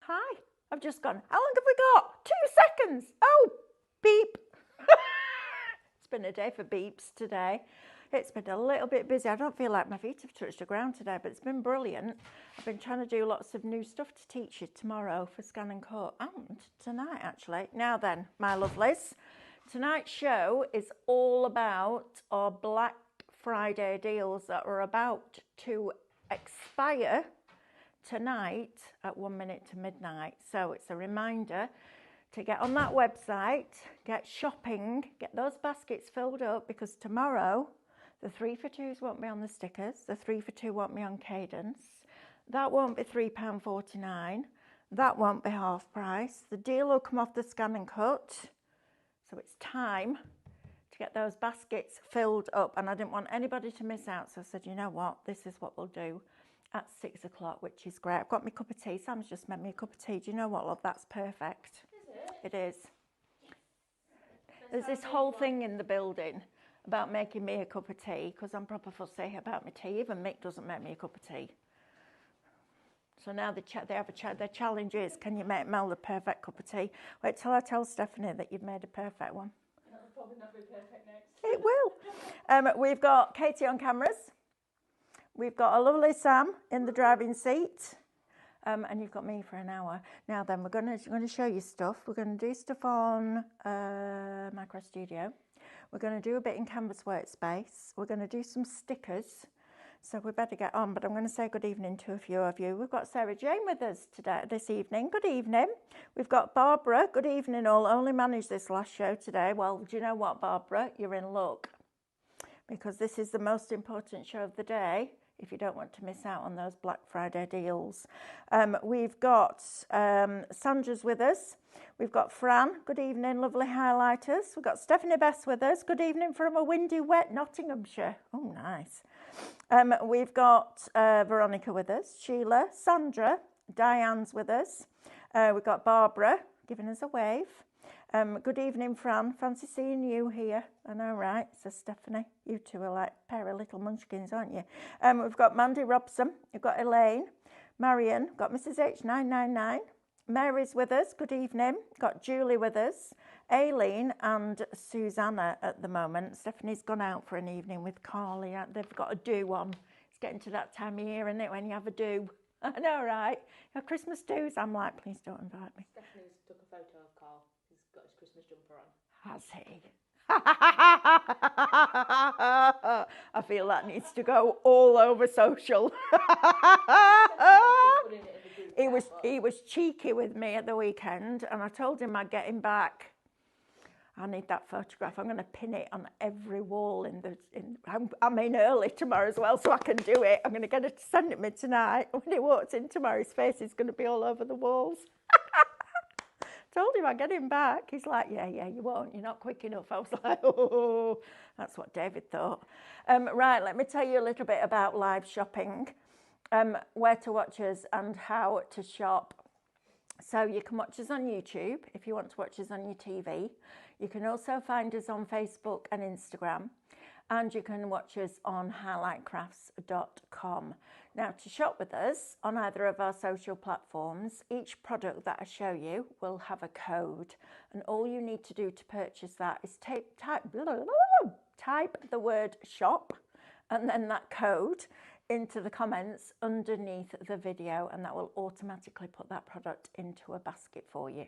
Hi, I've just gone, how long have we got? 2 seconds. Oh, beep. It's been a day for beeps today. It's been a little bit busy. I don't feel like my feet have touched the ground today, but it's been brilliant. I've been trying to do lots of new stuff to teach you tomorrow for Scan and Cut, and tonight actually. Now then, my lovelies, tonight's show is all about our Black Friday deals that are about to expire tonight at 1 minute to midnight. So it's a reminder to get on that website, get shopping, get those baskets filled up, because tomorrow the 3 for 2s won't be on the stickers, the 3 for 2 won't be on Cadence, that won't be £3.49, that won't be half price. The deal will come off the Scan and Cut. So it's time to get those baskets filled up, and I didn't want anybody to miss out, so I said, you know what, this is what we'll do at 6 o'clock, which is great. I've got my cup of tea. Sam's just made me a cup of tea. Do you know what, love? That's perfect. Is it? It is. There's this whole thing in the building about making me a cup of tea, because I'm proper fussy about my tea. Even Mick doesn't make me a cup of tea. So now the challenge is, can you make Mel the perfect cup of tea? Wait till I tell Stephanie that you've made a perfect one. That'll probably not be perfect next. It will. We've got Katie on cameras. We've got a lovely Sam in the driving seat, and you've got me for an hour. Now then, we're going to show you stuff. We're going to do stuff on Micro Studio. We're going to do a bit in Canvas Workspace. We're going to do some stickers, so we better get on. But I'm going to say good evening to a few of you. We've got Sarah Jane with us this evening. Good evening. We've got Barbara. Good evening all. Only managed this last show today. Well, do you know what, Barbara? You're in luck, because this is the most important show of the day if you don't want to miss out on those Black Friday deals. We've got Sandra's with us. We've got Fran. Good evening, lovely highlighters. We've got Stephanie Bess with us. Good evening from a windy, wet Nottinghamshire. Oh, nice. We've got Veronica with us. Sheila, Sandra, Diane's with us. We've got Barbara giving us a wave. Good evening, Fran. Fancy seeing you here. I know, right? Says Stephanie. You two are like a pair of little munchkins, aren't you? We've got Mandy Robson. We've got Elaine. Marion. Got Mrs. H999. Mary's with us. Good evening. Got Julie with us. Aileen and Susanna at the moment. Stephanie's gone out for an evening with Carly. They've got a do on. It's getting to that time of year, isn't it, when you have a do? I know, right? Your Christmas do's. I'm like, please don't invite me. Stephanie's took a photo of Carl. He's got his Christmas jumper on. Has he? I feel that needs to go all over social. He was cheeky with me at the weekend, and I told him I'd get him back. I need that photograph. I'm going to pin it on every wall I'm in early tomorrow as well, so I can do it. I'm going to get her to send it me tonight. When he walks in tomorrow, his face is going to be all over the walls. Told him I'd get him back. He's like, yeah, you won't. You're not quick enough. I was like, oh, that's what David thought. Right, let me tell you a little bit about live shopping, where to watch us and how to shop. So you can watch us on YouTube if you want to watch us on your TV. You can also find us on Facebook and Instagram. And you can watch us on highlightcrafts.com. Now, to shop with us on either of our social platforms, each product that I show you will have a code. And all you need to do to purchase that is type the word shop and then that code into the comments underneath the video, and that will automatically put that product into a basket for you.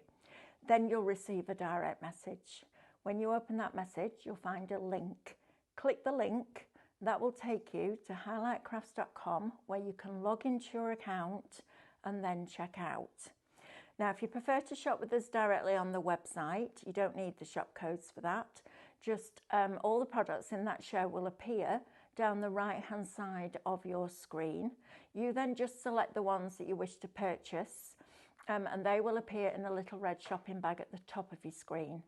Then you'll receive a direct message. When you open that message, you'll find a link. Click the link. That will take you to highlightcrafts.com, where you can log into your account and then check out. Now, if you prefer to shop with us directly on the website, you don't need the shop codes for that. Just all the products in that show will appear down the right-hand side of your screen. You then just select the ones that you wish to purchase, and they will appear in a little red shopping bag at the top of your screen.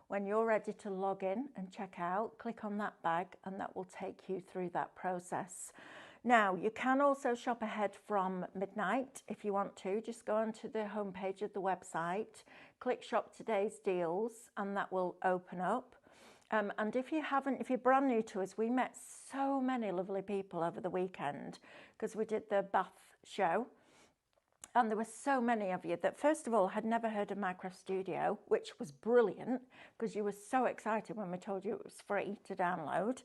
When you're ready to log in and check out, click on that bag, and that will take you through that process. Now, you can also shop ahead from midnight if you want to. Just go onto the homepage of the website, click Shop Today's Deals, and that will open up. And if you're brand new to us, we met so many lovely people over the weekend because we did the Bath show. And there were so many of you that, first of all, had never heard of Minecraft Studio, which was brilliant because you were so excited when we told you it was free to download,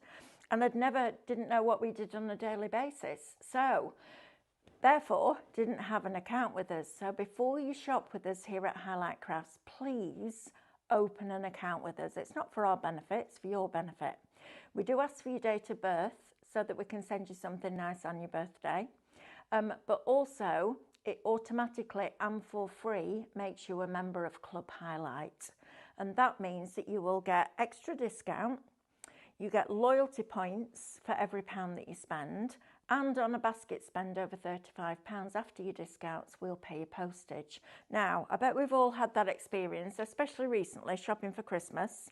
and didn't know what we did on a daily basis. So, therefore, didn't have an account with us. So before you shop with us here at Highlight Crafts, please open an account with us. It's not for our benefit, it's for your benefit. We do ask for your date of birth so that we can send you something nice on your birthday. But also, it automatically and for free makes you a member of Club Highlight. And that means that you will get extra discount, you get loyalty points for every £1 that you spend, and on a basket spend over £35 after your discounts, we'll pay your postage. Now, I bet we've all had that experience, especially recently, shopping for Christmas,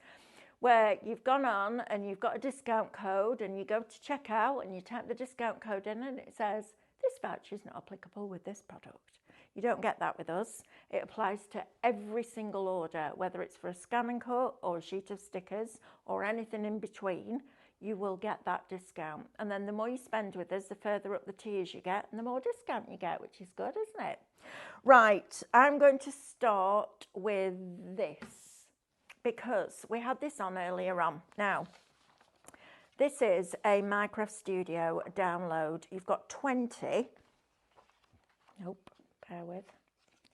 where you've gone on and you've got a discount code and you go to checkout and you type the discount code in and it says, this voucher is not applicable with this product. You don't get that with us. It applies to every single order, whether it's for a scan and cut or a sheet of stickers or anything in between, you will get that discount. And then the more you spend with us, the further up the tiers you get and the more discount you get, which is good, isn't it? Right, I'm going to start with this because we had this on earlier on. Now, this is a Minecraft Studio download. You've got 20. Nope, bear with.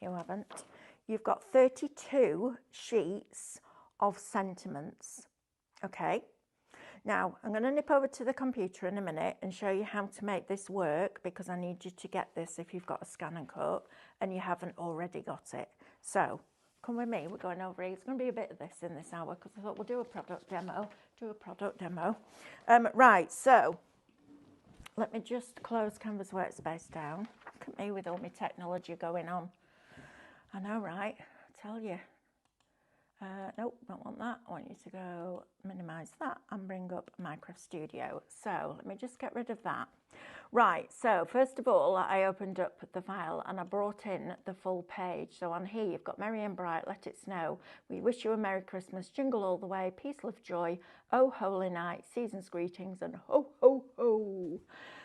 You haven't. You've got 32 sheets of sentiments. Okay. Now, I'm going to nip over to the computer in a minute and show you how to make this work because I need you to get this if you've got a scan and cut and you haven't already got it. So, come with me, we're going over here. It's going to be a bit of this in this hour because I thought we'll do a product demo. Right, so, let me just close Canvas Workspace down. Look at me with all my technology going on. I know, right? I tell you. Nope, don't want that. I want you to go minimise that and bring up Minecraft Studio. So let me just get rid of that. Right, so first of all, I opened up the file and I brought in the full page. So on here, you've got Merry and Bright, Let It Snow. We wish you a Merry Christmas, Jingle All the Way, Peace, Love, Joy, Oh Holy Night, Season's Greetings, and Ho, Ho, Ho.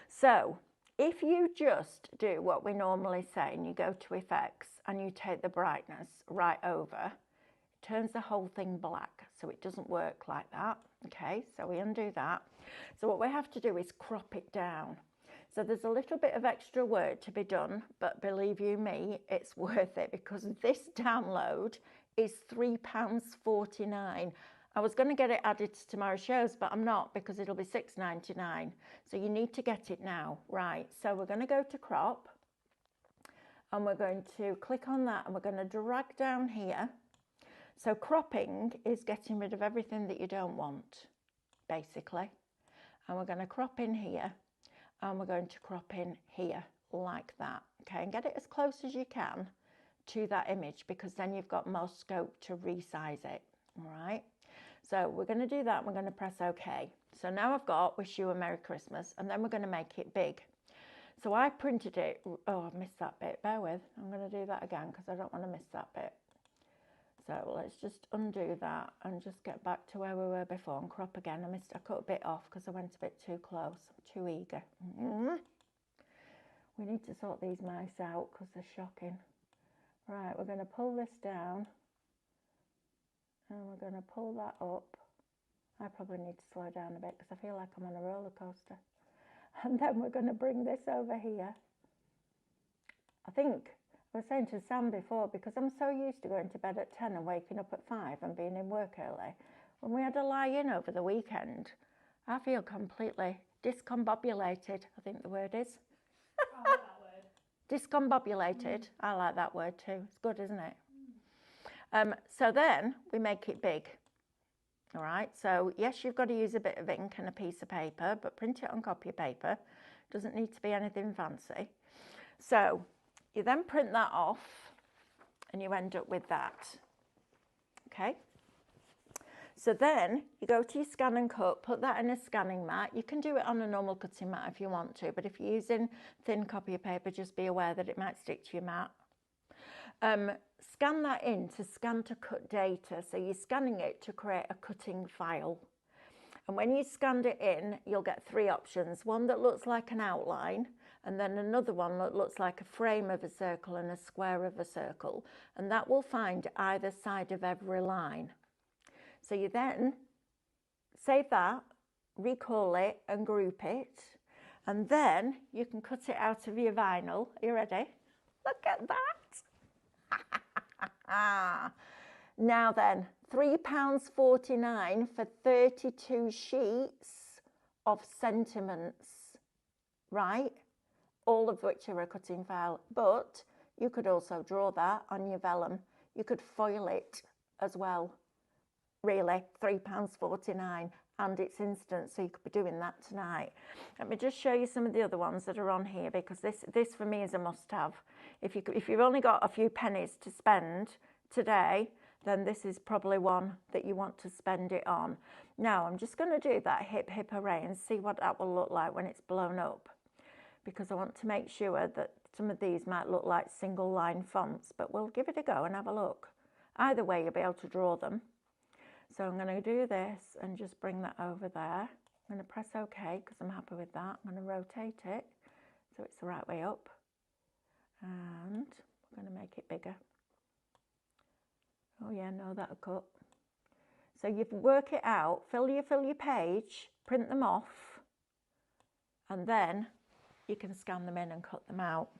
So if you just do what we normally say and you go to Effects and you take the brightness right over, turns the whole thing black, so it doesn't work like that. Okay, so we undo that. So what we have to do is crop it down. So there's a little bit of extra work to be done, but believe you me, it's worth it because this download is £3.49. I was going to get it added to tomorrow's shows, but I'm not because it'll be £6.99. So you need to get it now. Right, so we're going to go to crop and we're going to click on that and we're going to drag down here. So cropping is getting rid of everything that you don't want, basically. And we're going to crop in here, and we're going to crop in here, like that. Okay, and get it as close as you can to that image, because then you've got more scope to resize it, all right? So we're going to do that, and we're going to press OK. So now I've got Wish You a Merry Christmas, and then we're going to make it big. So I printed it. Oh, I missed that bit. Bear with. I'm going to do that again, because I don't want to miss that bit. So let's just undo that and just get back to where we were before and crop again. I cut a bit off because I went a bit too close, too eager. We need to sort these mice out because they're shocking. Right, we're going to pull this down and we're going to pull that up. I probably need to slow down a bit because I feel like I'm on a roller coaster. And then we're going to bring this over here. I think I was saying to Sam before, because I'm so used to going to bed at 10 and waking up at 5 and being in work early, when we had a lie-in over the weekend, I feel completely discombobulated, I think the word is. I like that word. Discombobulated, I like that word too. It's good, isn't it? So then we make it big. All right, so yes, you've got to use a bit of ink and a piece of paper, but print it on copy paper. Doesn't need to be anything fancy. So you then print that off and you end up with that. Okay. So then you go to your scan and cut, put that in a scanning mat. You can do it on a normal cutting mat if you want to, but if you're using thin copy of paper, just be aware that it might stick to your mat. Scan that in to scan to cut data. So you're scanning it to create a cutting file. And when you scanned it in, you'll get 3 options. One that looks like an outline, and then another one that looks like a frame of a circle and a square of a circle, and that will find either side of every line. So you then save that, recall it and group it, and then you can cut it out of your vinyl. Are you ready? Look at that. Now then, £3.49 for 32 sheets of sentiments, right? All of which are a cutting file, but you could also draw that on your vellum. You could foil it as well. Really, £3.49, and it's instant, so you could be doing that tonight. Let me just show you some of the other ones that are on here, because this for me is a must-have. If you've only got a few pennies to spend today, then this is probably one that you want to spend it on. Now, I'm just going to do that hip hip hooray and see what that will look like when it's blown up, because I want to make sure that some of these might look like single line fonts, but we'll give it a go and have a look. Either way, you'll be able to draw them. So I'm going to do this and just bring that over there. I'm going to press OK because I'm happy with that. I'm going to rotate it so it's the right way up. And we're going to make it bigger. Oh yeah, no, that'll cut. So you work it out, fill your page, print them off, and then you can scan them in and cut them out.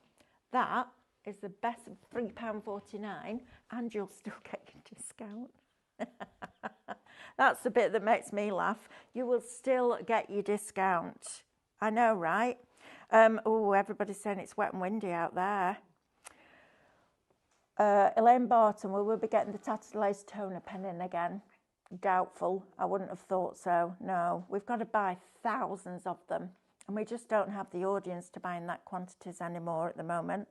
That is the best £3.49, and you'll still get your discount. That's the bit that makes me laugh. You will still get your discount. I know, right? Oh, everybody's saying it's wet and windy out there. Elaine Barton, will we be getting the tattered lace toner pen in again? Doubtful. I wouldn't have thought so. No, we've got to buy thousands of them, and we just don't have the audience to buy in that quantities anymore at the moment.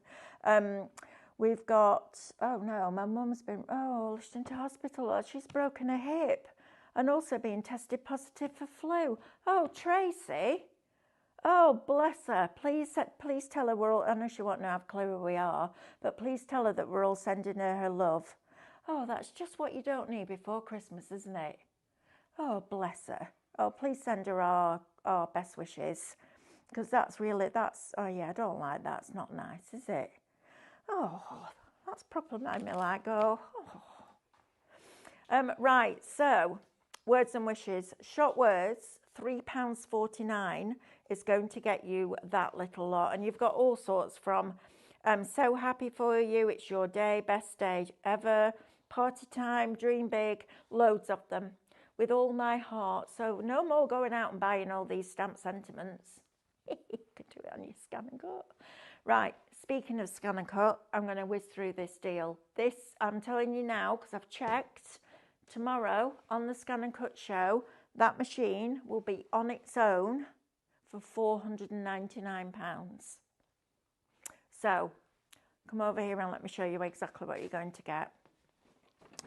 We've got, oh no, my mum's been, rushed into hospital. She's broken her hip and also being tested positive for flu. Oh, Tracy. Oh, bless her. Please tell her we're all, I know she won't have a clue who we are, but please tell her that we're all sending her love. Oh, that's just what you don't need before Christmas, isn't it? Oh, bless her. Oh, please send her our best wishes, because oh yeah, I don't like that. It's not nice, is it? Oh, that's probably made me like go, oh. Right, so words and wishes. Short words, £3.49 is going to get you that little lot. And you've got all sorts from so happy for you, it's your day, best day ever, party time, dream big, loads of them with all my heart. So no more going out and buying all these stamp sentiments. You can do it on your scan and cut. Right, speaking of scan and cut, I'm going to whiz through this deal. This, I'm telling you now, because I've checked, tomorrow on the Scan and Cut show, that machine will be on its own for £499. So come over here and let me show you exactly what you're going to get.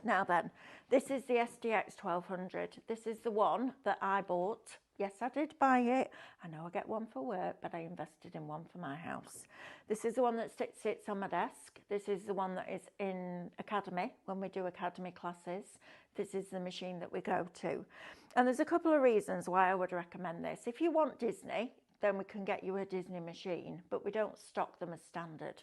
Now then, this is the SDX 1200. This is the one that I bought. Yes, I did buy it. I know I get one for work, but I invested in one for my house. This is the one that sits on my desk. This is the one that is in Academy, when we do Academy classes. This is the machine that we go to. And there's a couple of reasons why I would recommend this. If you want Disney, then we can get you a Disney machine, but we don't stock them as standard.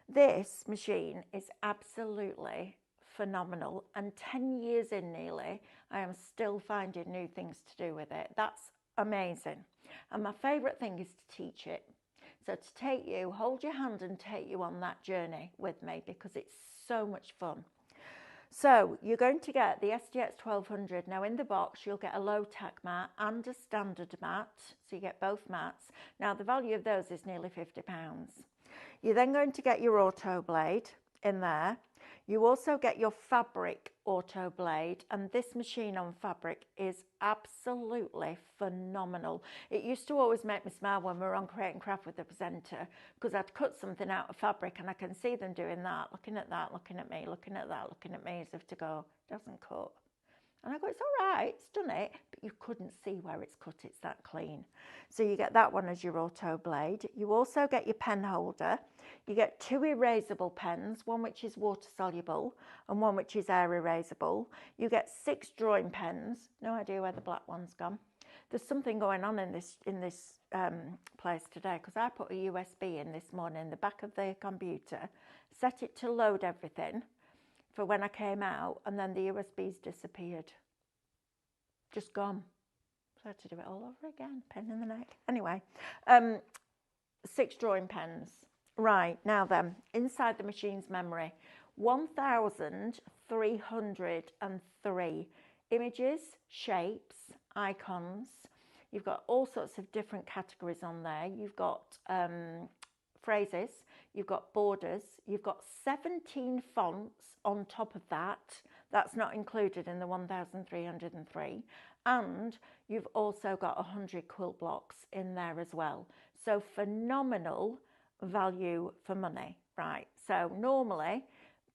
This machine is absolutely phenomenal, and 10 years in nearly, I am still finding new things to do with it. That's amazing. And my favourite thing is to teach it. So to take you, hold your hand and take you on that journey with me, because it's so much fun. So you're going to get the SDX 1200. Now in the box, you'll get a low tack mat and a standard mat. So you get both mats. Now the value of those is nearly £50. You're then going to get your auto blade in there. You also get your fabric auto blade, and this machine on fabric is absolutely phenomenal. It used to always make me smile when we were on Create and Craft with the presenter, because I'd cut something out of fabric and I can see them doing that, looking at that, looking at me, looking at that, looking at me, as if to go, doesn't cut. And I go, it's all right, it's done it, but you couldn't see where it's cut, it's that clean. So you get that one as your auto blade. You also get your pen holder. You get 2 erasable pens, one which is water soluble and one which is air erasable. You get 6 drawing pens, no idea where the black one's gone. There's something going on in this place today, because I put a USB in this morning in the back of the computer, set it to load everything for when I came out, and then the USB's disappeared. Just gone. So I had to do it all over again. Pain in the neck. Anyway, 6 drawing pens. Right, now then, inside the machine's memory, 1,303 images, shapes, icons. You've got all sorts of different categories on there. You've got phrases, you've got borders, you've got 17 fonts on top of that. That's not included in the 1,303. And you've also got 100 quilt blocks in there as well. So phenomenal value for money, right? So normally,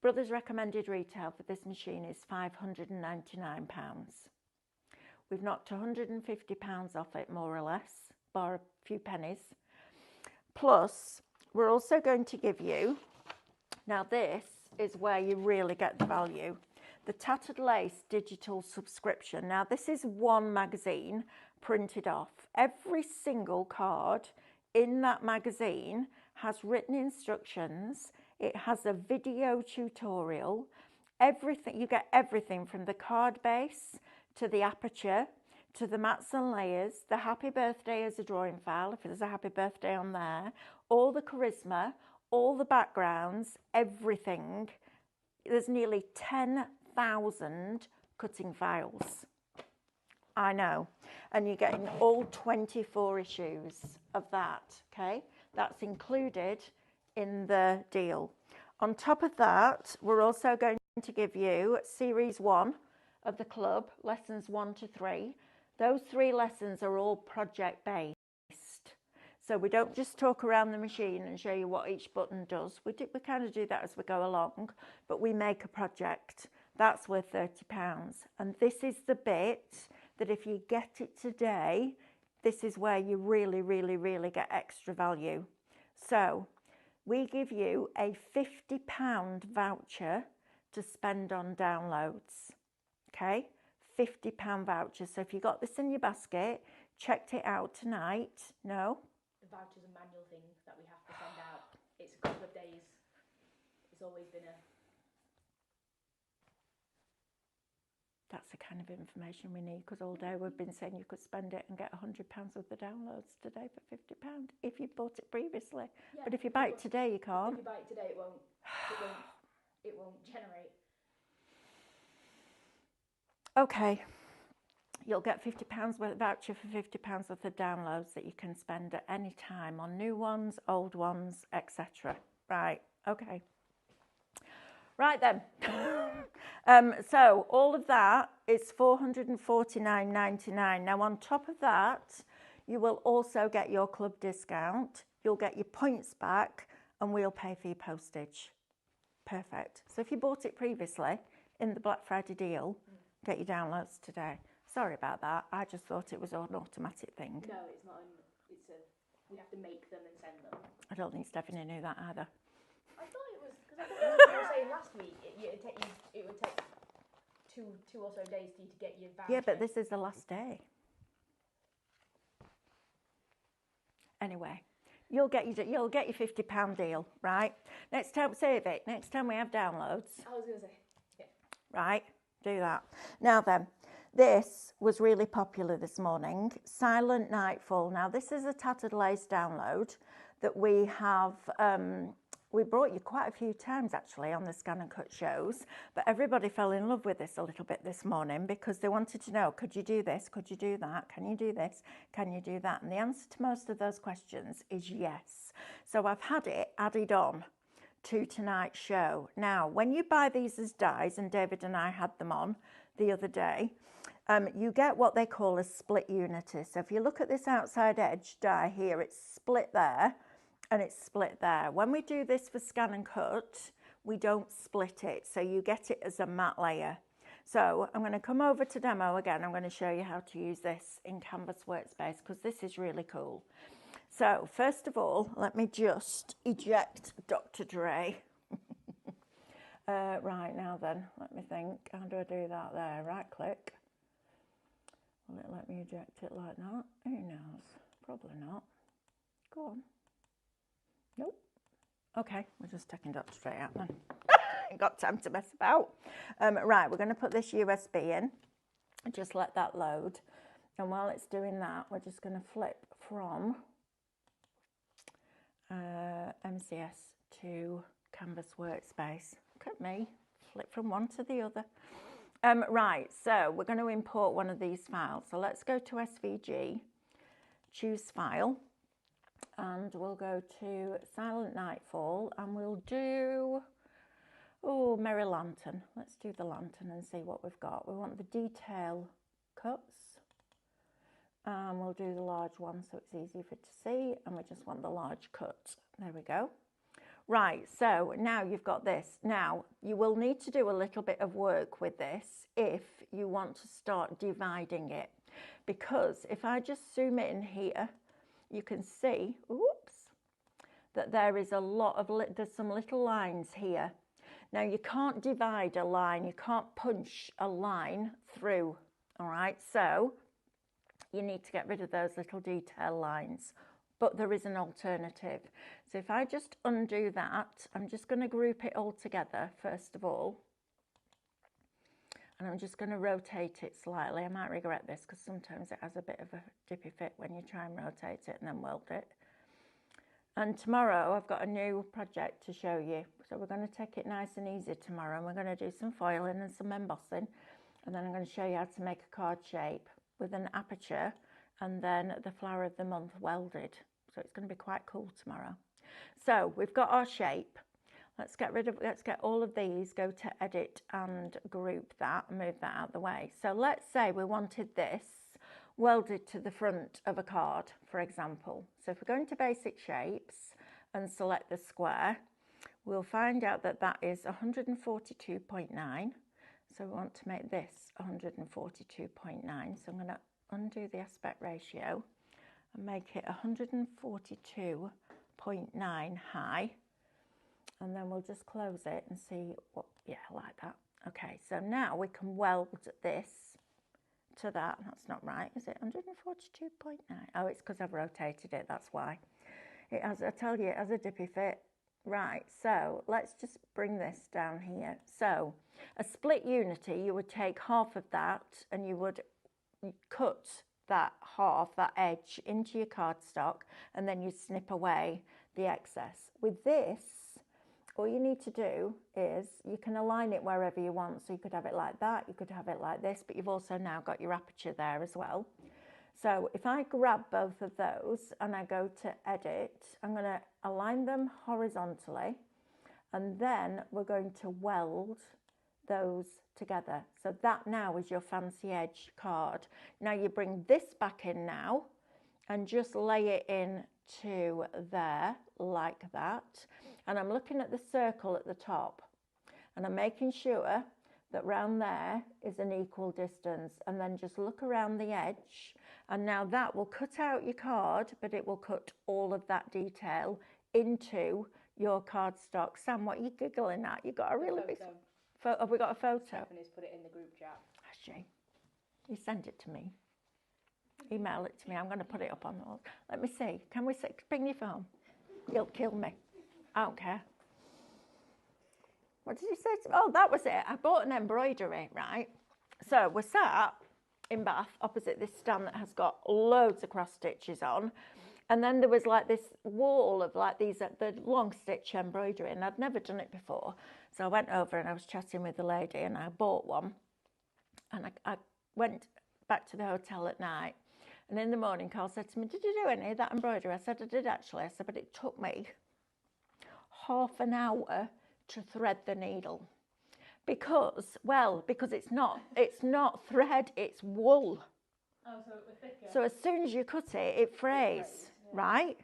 Brothers recommended retail for this machine is £599. We've knocked £150 off it, more or less, bar a few pennies. Plus, we're also going to give you, now this is where you really get the value, the Tattered Lace digital subscription. Now this is one magazine printed off. Every single card in that magazine has written instructions. It has a video tutorial. Everything, you get everything from the card base to the aperture to the mats and layers, the happy birthday as a drawing file, if there's a happy birthday on there, all the charisma, all the backgrounds, everything. There's nearly 10,000 cutting files. I know. And you're getting all 24 issues of that, okay? That's included in the deal. On top of that, we're also going to give you Series 1 of the club, lessons 1 to 3. Those 3 lessons are all project-based. So we don't just talk around the machine and show you what each button does. We kind of do that as we go along, but we make a project. That's worth £30. And this is the bit that if you get it today, this is where you really, really, really get extra value. So we give you a £50 voucher to spend on downloads, okay? £50 voucher. So if you got this in your basket, checked it out tonight, no? The voucher's a manual thing that we have to send out. It's a couple of days. It's always been a... That's the kind of information we need, because all day we've been saying you could spend it and get £100 worth of downloads today for £50 if you bought it previously. Yeah, but if you buy it today, you can't. If you buy it today, it won't generate. Okay, you'll get £50 worth of voucher for £50 worth of downloads that you can spend at any time on new ones, old ones, etc. Right, okay. Right then, so all of that is $449.99. Now on top of that, you will also get your club discount, you'll get your points back, and we'll pay for your postage. Perfect. So if you bought it previously in the Black Friday deal, get your downloads today. Sorry about that, I just thought it was an automatic thing. No, it's not. We have to make them and send them. I don't think Stephanie knew that either. I thought it was, because I thought you were saying last week it would take two or so days for you to get your voucher. Yeah, but this is the last day. Anyway, you'll get your £50 deal, right? Next time, save it. Next time we have downloads. I was going to say, yeah. Right, do that. Now then, this was really popular this morning. Silent Nightfall. Now this is a Tattered Lace download that we have. We brought you quite a few times actually on the Scan and Cut shows, but everybody fell in love with this a little bit this morning because they wanted to know, could you do this? Could you do that? Can you do this? Can you do that? And the answer to most of those questions is yes. So I've had it added on to tonight's show. Now, when you buy these as dies, and David and I had them on the other day, you get what they call a split unity. So if you look at this outside edge die here, it's split there, and it's split there. When we do this for Scan and Cut, we don't split it, so you get it as a matte layer. So I'm going to come over to demo again. I'm going to show you how to use this in Canvas Workspace because this is really cool. So first of all, let me just eject Dr. Dre. Right, now then, let me think. How do I do that there? Right click. Will it let me eject it like that? Who knows? Probably not. Go on. Nope. Okay, we're just taking that straight out then. Ain't got time to mess about. Right, we're going to put this USB in. Just let that load. And while it's doing that, we're just going to flip from MCS to Canvas Workspace. Look at me, flip from one to the other. Right, so we're going to import one of these files. So let's go to SVG, choose File, and we'll go to Silent Nightfall, and we'll do, oh, Merry Lantern. Let's do the lantern and see what we've got. We want the detail cuts. We'll do the large one so it's easy for it to see, and we just want the large cut. There we go. Right, so now you've got this. Now, you will need to do a little bit of work with this if you want to start dividing it. Because if I just zoom in here, you can see, oops, that there is a lot of, there's some little lines here. Now, you can't divide a line, you can't punch a line through, all right? So, you need to get rid of those little detail lines, but there is an alternative. So if I just undo that, I'm just going to group it all together first of all, and I'm just going to rotate it slightly. I might regret this because sometimes it has a bit of a dippy fit when you try and rotate it and then weld it. And tomorrow I've got a new project to show you, so we're going to take it nice and easy tomorrow, and we're going to do some foiling and some embossing, and then I'm going to show you how to make a card shape with an aperture and then the flower of the month welded. So it's going to be quite cool tomorrow. So we've got our shape. Let's get all of these, go to edit and group that, and move that out of the way. So let's say we wanted this welded to the front of a card, for example. So if we go into basic shapes and select the square, we'll find out that that is 142.9. So we want to make this 142.9. So I'm going to undo the aspect ratio and make it 142.9 high. And then we'll just close it and see what, yeah, like that. Okay, so now we can weld this to that. That's not right, is it? 142.9. Oh, it's because I've rotated it, that's why. It has, I tell you, it has a dippy fit. Right, so let's just bring this down here. So a split unity, you would take half of that and you would cut that half, that edge, into your cardstock, and then you snip away the excess. With this, all you need to do is you can align it wherever you want. So you could have it like that, you could have it like this, but you've also now got your aperture there as well. So if I grab both of those and I go to edit, I'm going to align them horizontally, and then we're going to weld those together. So that now is your fancy edge card. Now you bring this back in now and just lay it in to there like that. And I'm looking at the circle at the top, and I'm making sure that round there is an equal distance, and then just look around the edge, and now that will cut out your card, but it will cut all of that detail into your cardstock. Sam, what are you giggling at? You got a really big photo. Have we got a photo? Stephanie's put it in the group chat. Has she? You send it to me. Email it to me. I'm going to put it up on the wall. Let me see. Can we see? Bring your phone. You'll kill me. I don't care. What did you say? Oh, that was it. I bought an embroidery, right? So we're sat in Bath opposite this stand that has got loads of cross stitches on. And then there was like this wall of like these, the long stitch embroidery, and I'd never done it before. So I went over and I was chatting with the lady and I bought one. And I went back to the hotel at night. And in the morning, Carl said to me, "Did you do any of that embroidery?" I said, "I did actually." I said, "But it took me half an hour to thread the needle." Because it's not thread, it's wool. Oh, so it was thicker. So as soon as you cut it, it frays, right?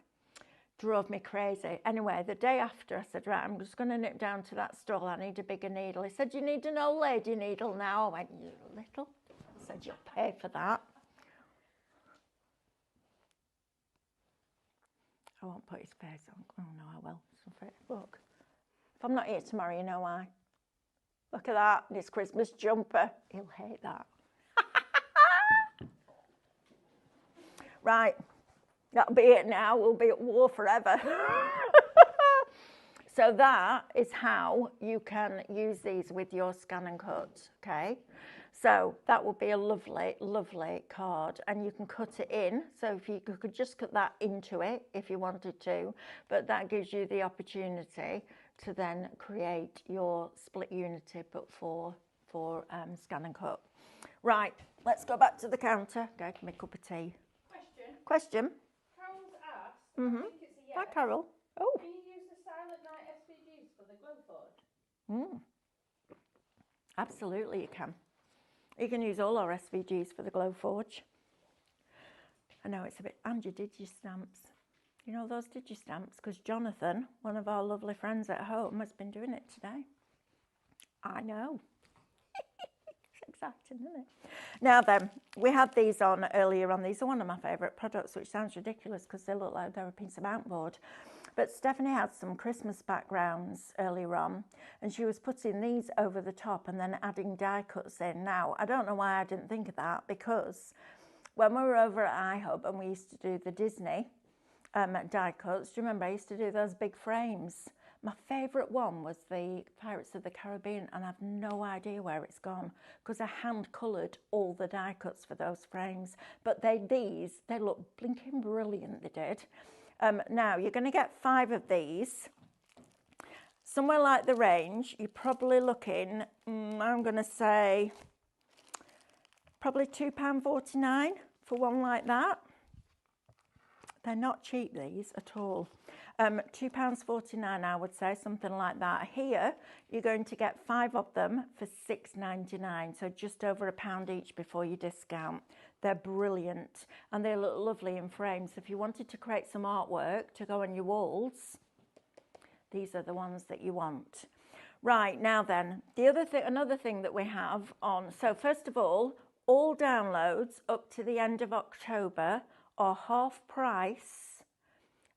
Drove me crazy. Anyway, the day after, I said, "Right, I'm just going to nip down to that stall. I need a bigger needle." He said, "You need an old lady needle now." I went, "You little." I said, "You'll pay for that." I won't put his face on. Oh, no, I will. Look. If I'm not here tomorrow, you know why. Look at that, this Christmas jumper. He'll hate that. Right, that'll be it now. We'll be at war forever. So that is how you can use these with your scan and cut, okay? So that will be a lovely, lovely card, and you can cut it in. So if you could just cut that into it if you wanted to, but that gives you the opportunity to then create your split unity, but for scan and cut. Right, let's go back to the counter. Go make a cup of tea. Question? Carol's asked, Mm-hmm. I think it's a yes. Hi, Carol. Oh. Can you use the Silent Night SVGs for the Glowforge? Absolutely, you can. You can use all our SVGs for the Glowforge. I know it's a bit, and your Digistamps. You know those Digistamps? Because Jonathan, one of our lovely friends at home, has been doing it today. I know. It's exciting, isn't it? Now then, we had these on earlier on. These are one of my favourite products, which sounds ridiculous because they look like they're a piece of mountboard. But Stephanie had some Christmas backgrounds earlier on, and she was putting these over the top and then adding die cuts in. Now, I don't know why I didn't think of that, because when we were over at iHub and we used to do the Disney die cuts, do you remember I used to do those big frames? My favourite one was the Pirates of the Caribbean, and I've no idea where it's gone because I hand coloured all the die cuts for those frames. But they look blinking brilliant, they did. Now, you're going to get 5 of these. Somewhere like the range, you're probably looking, I'm going to say, probably £2.49 for one like that. They're not cheap, these, at all. £2.49, I would say, something like that. Here, you're going to get 5 of them for £6.99, so just over £1 each before you discount. They're brilliant, and they look lovely in frames. If you wanted to create some artwork to go on your walls, these are the ones that you want. Right, now then, another thing that we have on, so first of all downloads up to the end of October are half price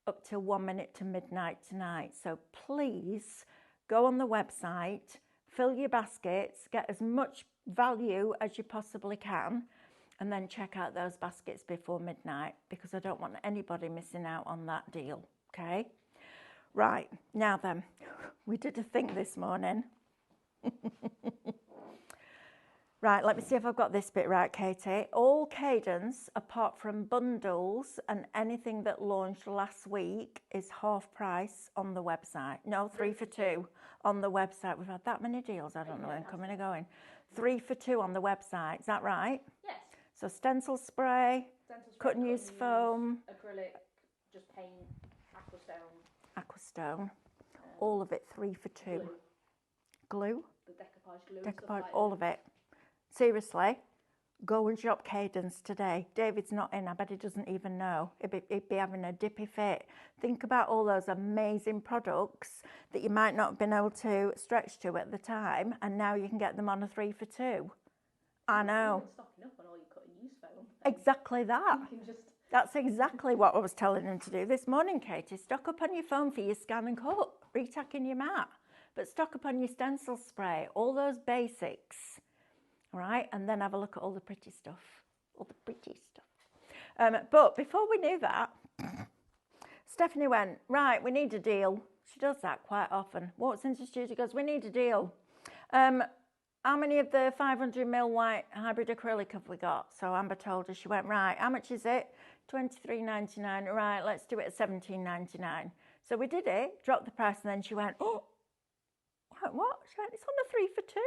up till 1 minute to midnight tonight. So please go on the website, fill your baskets, get as much value as you possibly can, and then check out those baskets before midnight, because I don't want anybody missing out on that deal, okay? Right, now then, we did a thing this morning. Right, let me see if I've got this bit right, Katie. All Cadence, apart from bundles and anything that launched last week, is half price on the website. No, 3 for 2 on the website. We've had that many deals, I don't know when coming and going. 3 for 2 on the website, is that right? Yes. So stencil spray, cut and use foam, acrylic, just paint, aquastone, all of it 3 for 2. Glue? The decoupage glue. Decoupage, all of it. Seriously, go and shop Cadence today. David's not in, I bet he doesn't even know. He'd be having a dippy fit. Think about all those amazing products that you might not have been able to stretch to at the time, and now you can get them on a 3 for 2. I know. Stocking up on all your cut and use foam. Exactly that. You can just... That's exactly what I was telling him to do this morning, Katie. Stock up on your foam for your scan and cut, retacking your mat, but stock up on your stencil spray, all those basics. Right, and then have a look at all the pretty stuff, but before we knew that, Stephanie went, right, we need a deal. She does that quite often. Walks into the studio, goes, we need a deal. How many of the 500ml white hybrid acrylic have we got? So Amber told her, she went, right, how much is it? $23.99, right, let's do it at $17.99. So we did it, dropped the price, and then she went, oh, what? She went, it's on a 3 for 2.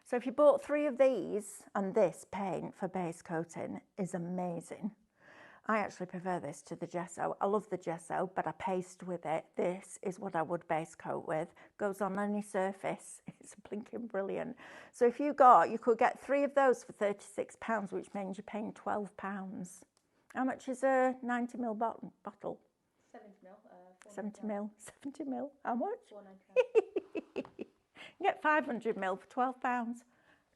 So if you bought 3 of these, and this paint for base coating is amazing. I actually prefer this to the gesso. I love the gesso, but I paste with it. This is what I would base coat with. Goes on any surface. It's blinking brilliant. So if you could get 3 of those for £36, which means you're paying £12. How much is a 90ml bottle? 70ml. 70ml. How much? $4.99. You get 500ml for £12.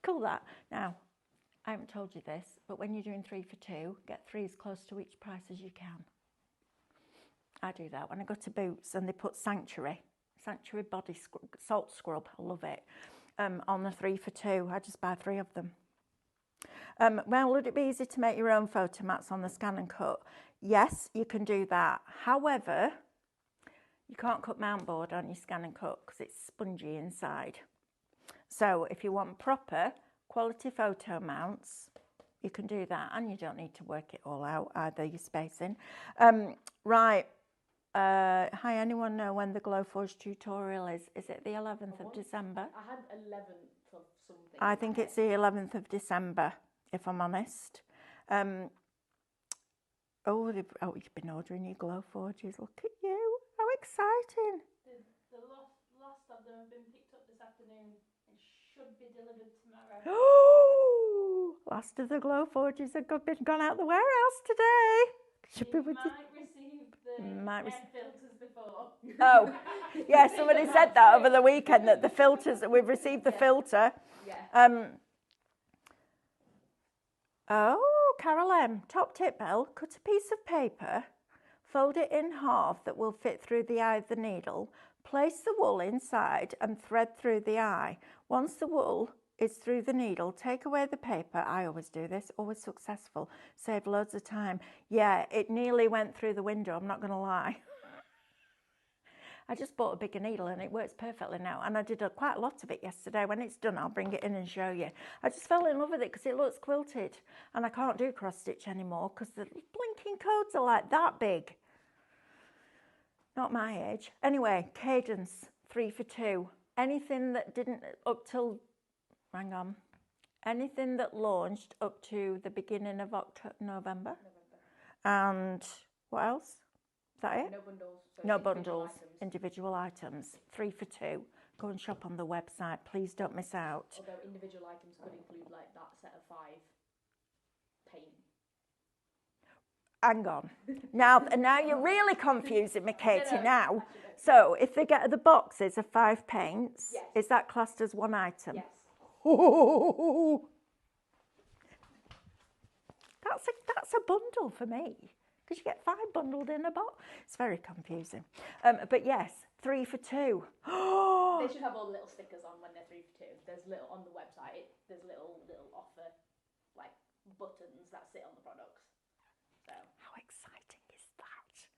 Cool that. Now, I haven't told you this, but when you're doing 3 for 2, get 3 as close to each price as you can. I do that when I go to Boots and they put Sanctuary body salt scrub, I love it, on the 3 for 2. I just buy 3 of them. Well, would it be easy to make your own photo mats on the Scan and Cut? Yes, you can do that. However, you can't cut mount board on your Scan and Cut because it's spongy inside. So if you want proper quality photo mounts, you can do that, and you don't need to work it all out either, your spacing. Right. Hi, anyone know when the Glowforge tutorial is? Is it the 11th of December? I had 11th of something. I think it's the 11th of December, if I'm honest. Oh, you've been ordering your Glowforges. Look at you. How exciting. The last of them have been picked up this afternoon and should be delivered tomorrow. Oh, last of the Glowforges have gone out the warehouse today. Should be You with you. might receive the Might air filters before. Oh, yeah, somebody said that over the weekend, that the filters, that we've received the filter. Yeah. Oh, Carol M, top tip, Belle, cut a piece of paper, fold it in half that will fit through the eye of the needle, place the wool inside and thread through the eye. Once the wool is through the needle, take away the paper. I always do this, always successful, save loads of time. Yeah, it nearly went through the window, I'm not going to lie. I just bought a bigger needle and it works perfectly now. And I did quite a lot of it yesterday. When it's done, I'll bring it in and show you. I just fell in love with it because it looks quilted. And I can't do cross stitch anymore because the blinking codes are like that big. Not my age. Anyway, Cadence, 3 for 2. Anything that didn't, up till, hang on. Anything that launched up to the beginning of November. And what else? Is that it? No bundles. So No individual bundles, items. individual items, 3 for 2. Go and shop on the website, please don't miss out. Although individual items could include like that set of 5 paint. Hang on. Now you're really confusing me, Katie, No, now. actually, So if they get the boxes of 5 paints, Yes. is that classed as one item? Yes. That's a bundle for me. Because you get 5 bundled in a box. It's very confusing. But yes, 3 for 2. They should have all the little stickers on when they're 3 for 2. There's little on the website. There's little offer like buttons that sit on the products. So How exciting is that?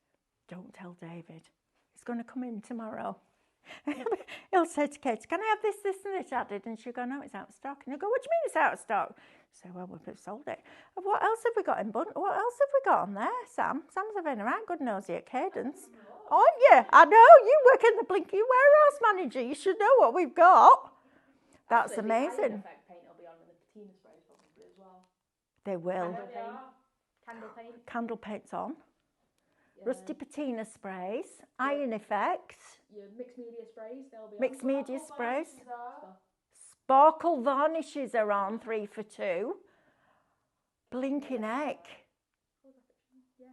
Don't tell David. He's going to come in tomorrow. He'll say to Kate, can I have this, and this added? And she'll go, no, it's out of stock. And he'll go, what do you mean it's out of stock? So, well, we've sold it. What else have we got in bundle? What else have we got on there, Sam? Sam's having a right good nosy at Cadence. Aren't you? I know, you work in the Blinky warehouse manager. You should know what we've got. That's actually, the Island amazing. Effect paint will be on with the patina sprays probably as well. They will. Candle They paint. are. Candle paint. Candle paint's on. Yeah. Rusty patina sprays. Iron effects. Your mixed media sprays, they'll be Mixed on. media Sparkle sprays. varnishes are. Sparkle varnishes are on 3 for 2. Blinking heck. Yeah.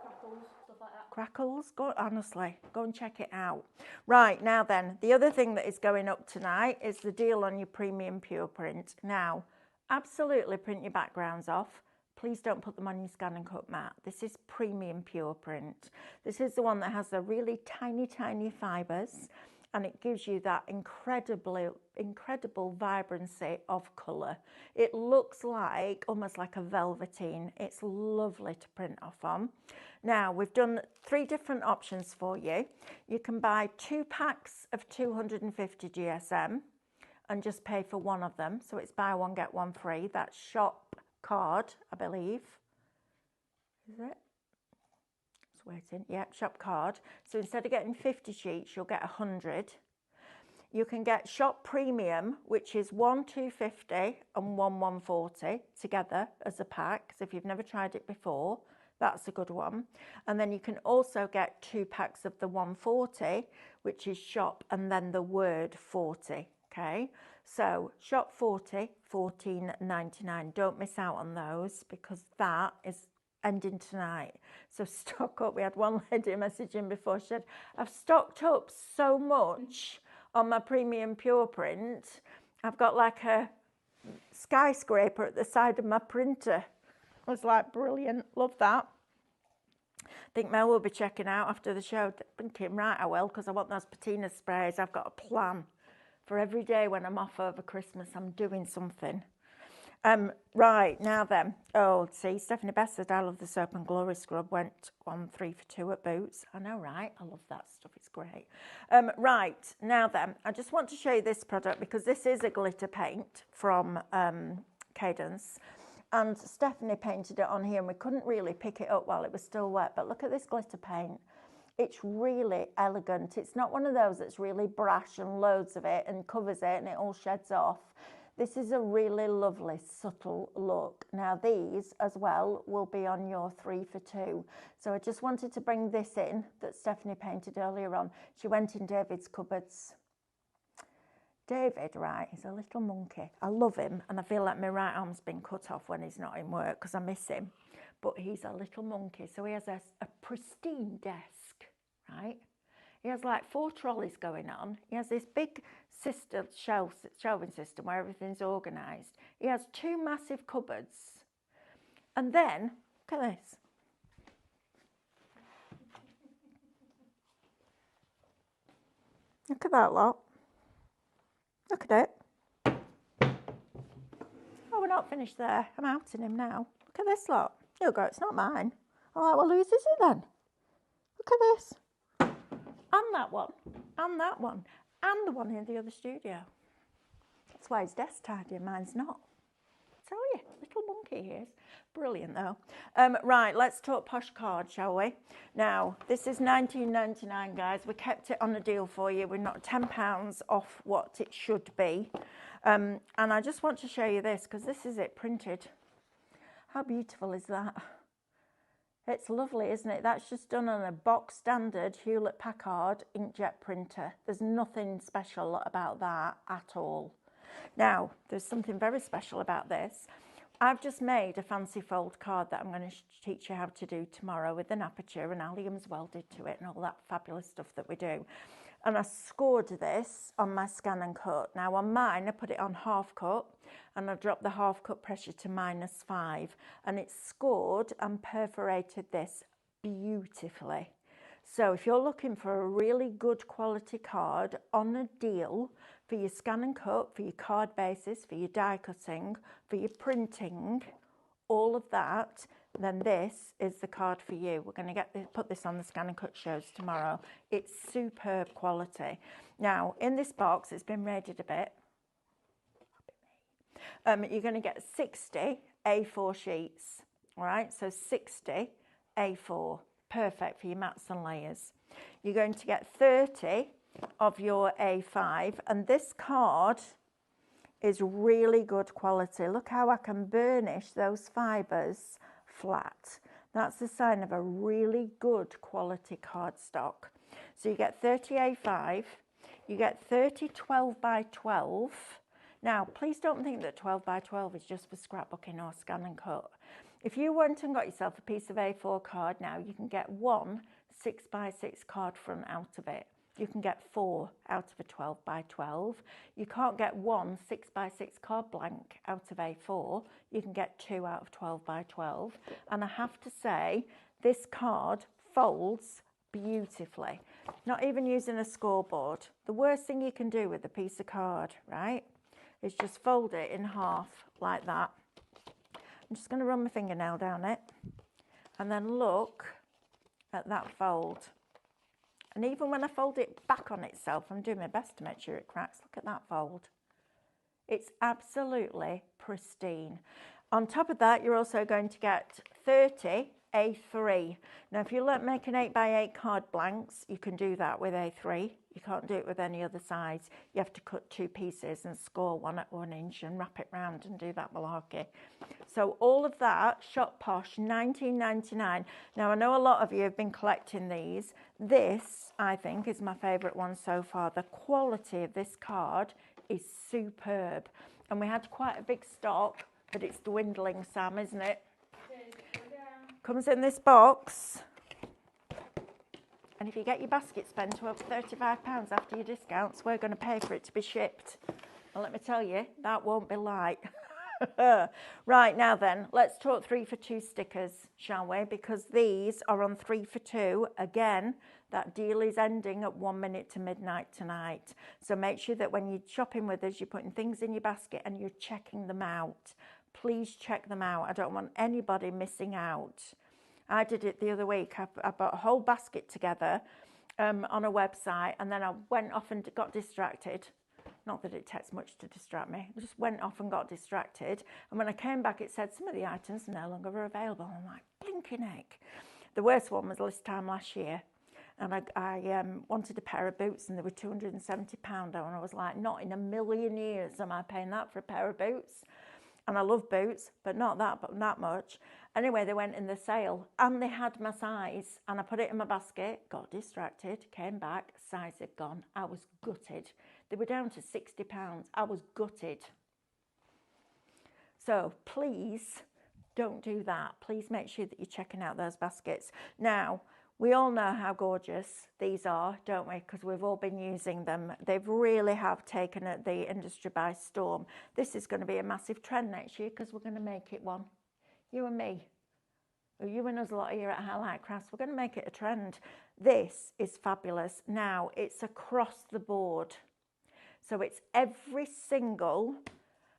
Crackles, stuff like that. Crackles, honestly, go and check it out. Right, now then, the other thing that is going up tonight is the deal on your premium pure print. Now, absolutely print your backgrounds off. Please don't put them on your Scan and Cut mat. This is premium pure print. This is the one that has the really tiny, tiny fibres, and it gives you that incredible vibrancy of colour. It looks like, almost like a velveteen. It's lovely to print off on. Now, we've done 3 different options for you. You can buy 2 packs of 250 GSM and just pay for one of them. So it's buy one, get one free. That's shop card, I believe. Is it? It's waiting. Yep, shop card. So instead of getting 50 sheets, you'll get 100. You can get shop premium, which is 1 250 and 1 140 together as a pack. So if you've never tried it before, that's a good one. And then you can also get 2 packs of the 140, which is shop and then the word 40. Okay, so shop 40, $14.99. Don't miss out on those because that is ending tonight. So stock up. We had one lady messaging before. She said, I've stocked up so much on my premium pure print. I've got like a skyscraper at the side of my printer. I was like, brilliant, love that. I think Mel will be checking out after the show. Thinking, right, I will, because I want those patina sprays. I've got a plan for every day when I'm off over Christmas. I'm doing something. Right, now then. Oh, see, Stephanie Best said, I love the Soap and Glory scrub. Went on 3 for 2 at Boots. I know, right? I love that stuff. It's great. Right, now then. I just want to show you this product because this is a glitter paint from Cadence. And Stephanie painted it on here and we couldn't really pick it up while it was still wet. But look at this glitter paint. It's really elegant. It's not one of those that's really brash and loads of it and covers it and it all sheds off. This is a really lovely, subtle look. Now these as well will be on your 3 for 2. So I just wanted to bring this in that Stephanie painted earlier on. She went in David's cupboards. David, right, is a little monkey. I love him and I feel like my right arm's been cut off when he's not in work because I miss him. But he's a little monkey. So he has a pristine desk, right? He has like 4 trolleys going on. He has this big shelving system where everything's organised. He has 2 massive cupboards. And then, look at this. Look at that lot. Look at it. Oh, we're not finished there. I'm outing him now. Look at this lot. You'll go, it's not mine. I'm like, well, whose is it then? Look at this. And that one, and that one, and the one in the other studio. That's why his desk's tidy and mine's not. I tell you, little monkey he is. Brilliant though. Right, let's talk Posh Card, shall we? Now, this is $19.99, guys. We kept it on a deal for you. We're not £10 off what it should be. And I just want to show you this because this is it printed. How beautiful is that? It's lovely, isn't it? That's just done on a box standard Hewlett-Packard inkjet printer. There's nothing special about that at all. Now, there's something very special about this. I've just made a fancy fold card that I'm going to teach you how to do tomorrow with an aperture and alliums welded to it and all that fabulous stuff that we do. And I scored this on my scan and cut. Now on mine, I put it on half cut and I dropped the half cut pressure to -5 and it's scored and perforated this beautifully. So if you're looking for a really good quality card on a deal for your scan and cut, for your card bases, for your die cutting, for your printing, all of that, then this is the card for you. We're going to put this on the scan and cut shows tomorrow. It's superb quality. Now, in this box, it's been raided a bit. You're going to get 60 A4 sheets, all right? So 60 A4, perfect for your mats and layers. You're going to get 30 of your A5, and this card is really good quality. Look how I can burnish those fibres flat. That's a sign of a really good quality cardstock. So you get 30 A5, you get 30 12 by 12. Now, please don't think that 12 by 12 is just for scrapbooking or scan and cut. If you went and got yourself a piece of A4 card now, you can get 1 6 by 6 card front out of it. You can get 4 out of a 12 by 12. You can't get 1 6 by 6 card blank out of A4. You can get 2 out of 12 by 12. And I have to say, this card folds beautifully. Not even using a scoreboard. The worst thing you can do with a piece of card, right, is just fold it in half like that. I'm just going to run my fingernail down it and then look at that fold. And even when I fold it back on itself, I'm doing my best to make sure it cracks. Look at that fold. It's absolutely pristine. On top of that, you're also going to get 30 A3. Now, if you like making 8 by 8 card blanks, you can do that with A3. You can't do it with any other size. You have to cut 2 pieces and score 1 at 1 inch and wrap it round and do that malarkey. So all of that, Shop Posh, $19.99. Now, I know a lot of you have been collecting these. This, I think, is my favourite one so far. The quality of this card is superb. And we had quite a big stock, but it's dwindling, Sam, isn't it? Comes in this box. And if you get your basket spent to over £35 after your discounts, we're going to pay for it to be shipped. And let me tell you, that won't be light. Right, now then, let's talk 3 for 2 stickers, shall we? Because these are on 3 for 2. Again, that deal is ending at 1 minute to midnight tonight. So make sure that when you're shopping with us, you're putting things in your basket and you're checking them out. please check them out. I don't want anybody missing out. I did it the other week. I bought a whole basket together on a website, and then I went off and got distracted. Not that it takes much to distract me. I just went off and got distracted. And when I came back, it said some of the items are no longer available. I'm like, blinking heck. The worst one was this time last year. And I wanted a pair of boots, and they were £270. And I was like, not in a million years am I paying that for a pair of boots. And I love boots, but not that much. Anyway, they went in the sale, and they had my size. And I put it in my basket, got distracted, came back, size had gone. I was gutted. They were down to £60. I was gutted. So please don't do that. Please make sure that you're checking out those baskets. Now, we all know how gorgeous these are, don't we? Because we've all been using them. They really have taken the industry by storm. This is going to be a massive trend next year because we're going to make it one. You and me. Or you and us a lot here at Highlight Crafts. We're going to make it a trend. This is fabulous. Now, it's across the board. So it's every single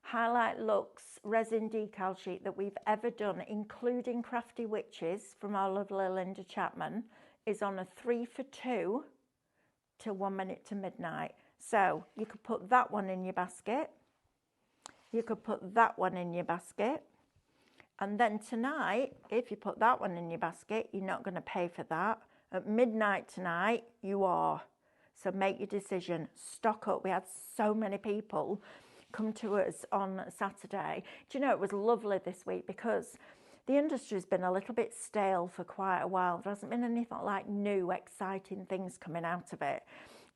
Highlight Luxe resin decal sheet that we've ever done, including Crafty Witches from our lovely Linda Chapman, is on a 3 for 2 till 1 minute to midnight. So you could put that one in your basket. You could put that one in your basket. And then tonight, if you put that one in your basket, you're not going to pay for that. At midnight tonight, you are. So make your decision. Stock up. We had so many people come to us on Saturday. Do you know, it was lovely this week because the industry's been a little bit stale for quite a while. There hasn't been anything like new, exciting things coming out of it.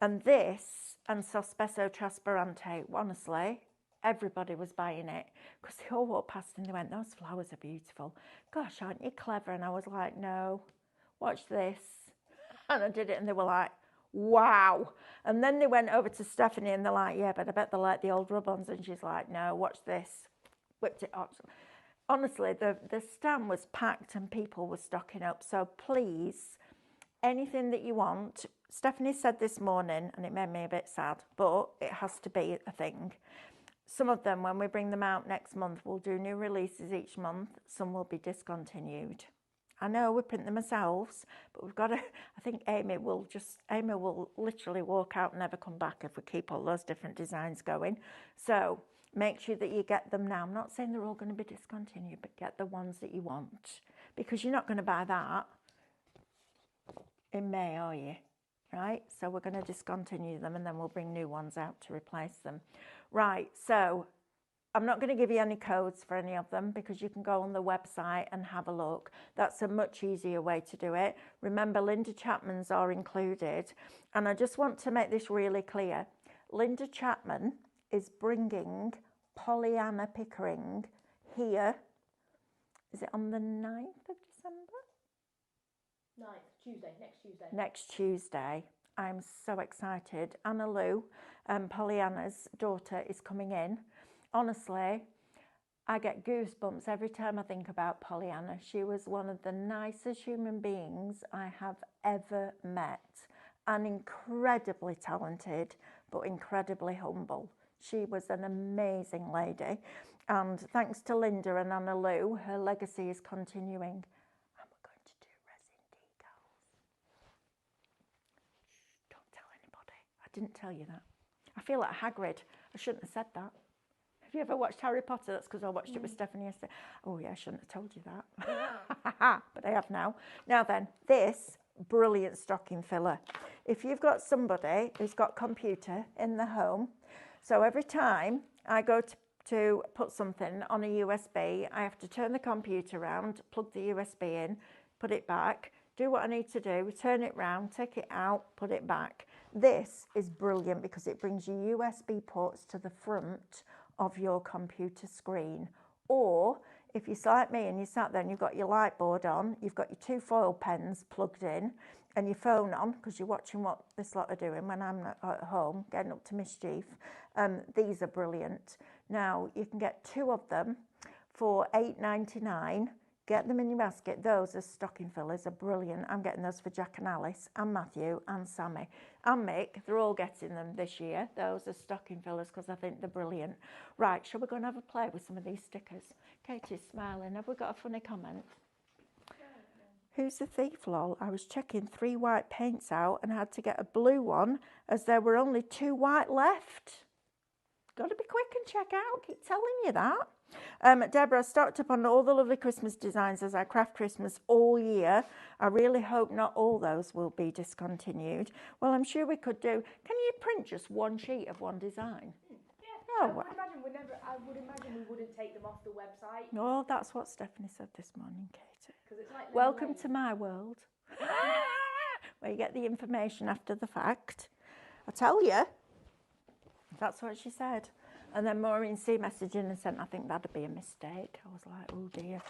And this and Sospeso Trasparente, honestly, everybody was buying it because they all walked past and they went, those flowers are beautiful. Gosh, aren't you clever? And I was like, no, watch this. And I did it and they were like, wow. And then they went over to Stephanie and they're like, yeah, but I bet they like the old rub-ons. And she's like, no, watch this. Whipped it up. Honestly, the stand was packed and people were stocking up. So please, anything that you want. Stephanie said this morning, and it made me a bit sad, but it has to be a thing. Some of them, when we bring them out next month, we'll do new releases each month. Some will be discontinued. I know we print them ourselves, but we've got to, I think Amy will literally walk out and never come back if we keep all those different designs going. So make sure that you get them now. I'm not saying they're all going to be discontinued, but get the ones that you want, because you're not going to buy that in May, are you? Right? So we're going to discontinue them and then we'll bring new ones out to replace them. Right, so I'm not going to give you any codes for any of them because you can go on the website and have a look. That's a much easier way to do it. Remember, Linda Chapman's are included. And I just want to make this really clear. Linda Chapman is bringing Pollyanna Pickering here. Is it on the 9th of December? 9th, Tuesday, next Tuesday. Next Tuesday. I'm so excited. Anna Lou, Pollyanna's daughter, is coming in. Honestly, I get goosebumps every time I think about Pollyanna. She was one of the nicest human beings I have ever met, and incredibly talented, but incredibly humble. She was an amazing lady, and thanks to Linda and Anna Lou, her legacy is continuing. And we're going to do resin decals. Shh, don't tell anybody. I didn't tell you that. I feel like Hagrid. I shouldn't have said that. Have you ever watched Harry Potter? That's because I watched it with Stephanie yesterday. Oh yeah, I shouldn't have told you that. But I have now. Now then, this brilliant stocking filler. If you've got somebody who's got computer in the home, so every time I go to put something on a USB, I have to turn the computer around, plug the USB in, put it back, do what I need to do, turn it round, take it out, put it back. This is brilliant because it brings your USB ports to the front of your computer screen. Or if you're like me and you sat there and you've got your light board on, you've got your 2 foil pens plugged in and your phone on because you're watching what this lot are doing when I'm at home getting up to mischief, these are brilliant. Now you can get 2 of them for $8.99. Get them in your basket. Those are stocking fillers, are brilliant. I'm getting those for Jack and Alice and Matthew and Sammy and Mick. They're all getting them this year. Those are stocking fillers because I think they're brilliant. Right, shall we go and have a play with some of these stickers? Katie's smiling. Have we got a funny comment? Who's the thief, lol? I was checking 3 white paints out and had to get a blue one as there were only 2 white left. Got to be quick and check out. Keep telling you that. Deborah, stocked up on all the lovely Christmas designs as I craft Christmas all year. I really hope not all those will be discontinued. Well, I'm sure we could do. Can you print just one sheet of one design? Yeah. Oh, I would imagine we wouldn't take them off the website. Oh, that's what Stephanie said this morning, Katie. Because it's like Welcome to my world, where you get the information after the fact. I tell you, that's what she said. And then Maureen C messaging and said, I think that'd be a mistake. I was like, oh dear,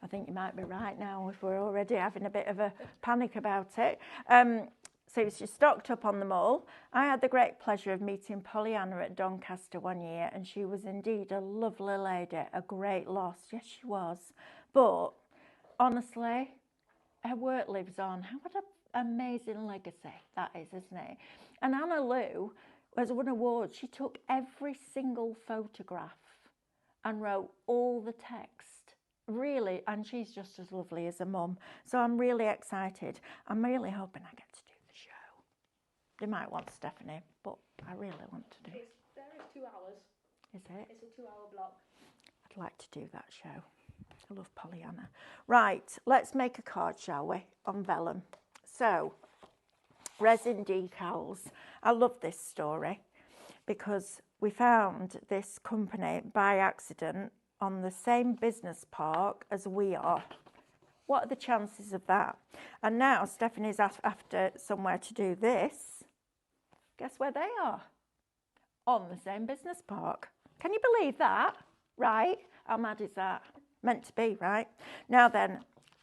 I think you might be right now if we're already having a bit of a panic about it. So she stocked up on them all. I had the great pleasure of meeting Pollyanna at Doncaster one year, and she was indeed a lovely lady, a great loss. Yes, she was. But honestly, her work lives on. What an amazing legacy that is, isn't it? And Anna Lou has won awards. She took every single photograph and wrote all the text. Really, and she's just as lovely as a mum. So I'm really excited. I'm really hoping I get to do the show. They might want Stephanie, but I really want to do it. There is 2 hours. Is it? It's a 2-hour block. I'd like to do that show. I love Pollyanna. Right, let's make a card, shall we, on vellum. So, resin decals. I love this story because we found this company by accident on the same business park as we are. What are the chances of that? And now Stephanie's after somewhere to do this. Guess where they are? On the same business park. Can you believe that? Right? How mad is that? Meant to be, right? Now then,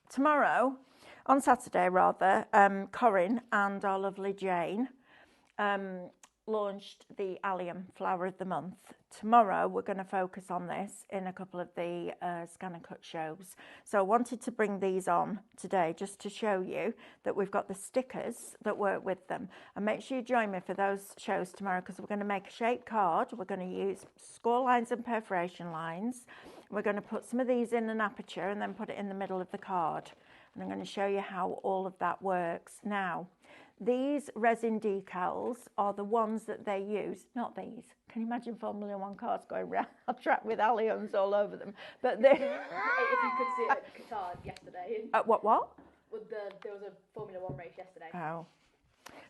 tomorrow, on Saturday rather, Corinne and our lovely Jane launched the Allium Flower of the Month. Tomorrow we're going to focus on this in a couple of the Scan and Cut shows. So I wanted to bring these on today just to show you that we've got the stickers that work with them. And make sure you join me for those shows tomorrow because we're going to make a shape card. We're going to use score lines and perforation lines. We're going to put some of these in an aperture and then put it in the middle of the card. And I'm going to show you how all of that works. Now, these resin decals are the ones that they use, not these. Can you imagine Formula One cars going round a track with alliums all over them? But they... If you could see it at Qatar yesterday. What? There was a Formula One race yesterday. Oh.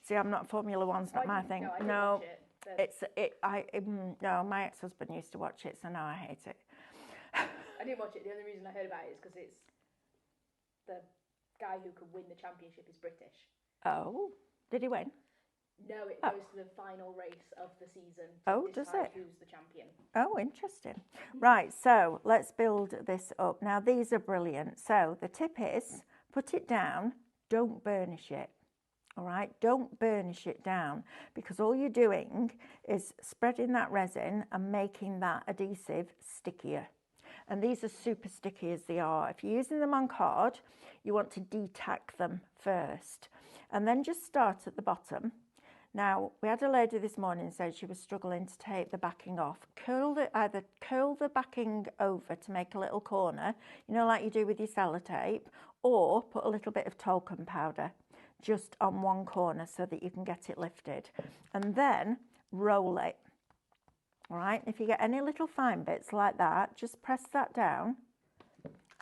See, I'm not Formula One's not my thing. No, I didn't No, watch it. no, my ex-husband used to watch it, so now I hate it. I didn't watch it. The only reason I heard about it is because it's the guy who could win the championship is British. Oh, did he win? No, it goes to the final race of the season. Oh, does it? Who's the champion? Oh, interesting. Right, so let's build this up. Now, these are brilliant. So the tip is, put it down, don't burnish it. All right, don't burnish it down because all you're doing is spreading that resin and making that adhesive stickier. And these are super sticky as they are. If you're using them on card, you want to detack them first. And then just start at the bottom. Now, we had a lady this morning said she was struggling to take the backing off. Either curl the backing over to make a little corner, you know, like you do with your sellotape, or put a little bit of talcum powder just on one corner so that you can get it lifted. And then roll it. All right, if you get any little fine bits like that, just press that down